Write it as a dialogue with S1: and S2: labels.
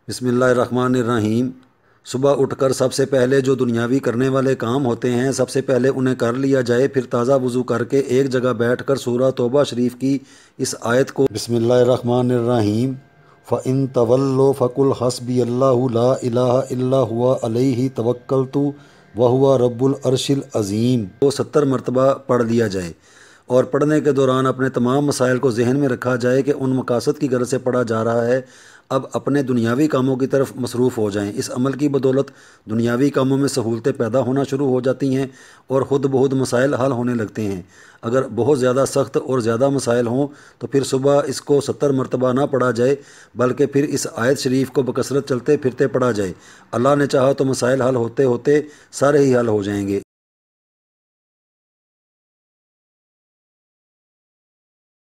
S1: بسم اللہ الرحمن الرحیم۔ صبح اٹھ کر سب سے پہلے جو دنیاوی کرنے والے کام ہوتے ہیں سب سے پہلے انہیں کر لیا جائے، پھر تازہ وضو کر کے ایک جگہ بیٹھ کر سورہ توبہ شریف کی اس آیت کو بسم اللہ الرحمن الرحیم فَإِن تَوَلُّوا فَقُلْ حَسْبِيَ اللَّهُ لَا إِلَٰهَ إِلَّا هُوَ عَلَيْهِ تَوَكَّلْتُ وَهُوَ رَبُّ الْعَرْشِ الْعَظِيمِ کو 70 مرتبہ پڑھ لیا جائے، اور پڑھنے کے دوران اپنے تمام مسائل کو ذہن میں رکھا جائے کہ ان مقاصد کی غرض سے پڑھا جا رہا ہے۔ اب اپنے دنیاوی کاموں کی طرف مصروف ہو جائیں۔ اس عمل کی بدولت دنیاوی کاموں میں سہولتیں پیدا ہونا شروع ہو جاتی ہیں اور خود بخود مسائل حل ہونے لگتے ہیں۔ اگر بہت زیادہ سخت اور زیادہ مسائل ہوں تو پھر صبح اس کو 70 مرتبہ نہ پڑھا جائے، بلکہ پھر اس آیت شریف کو بکثرت چلتے پھرتے پڑھا جائے۔ اللہ نے چاہا تو مسائل حل ہوتے ہوتے سارے ہی حل ہو جائیں گے۔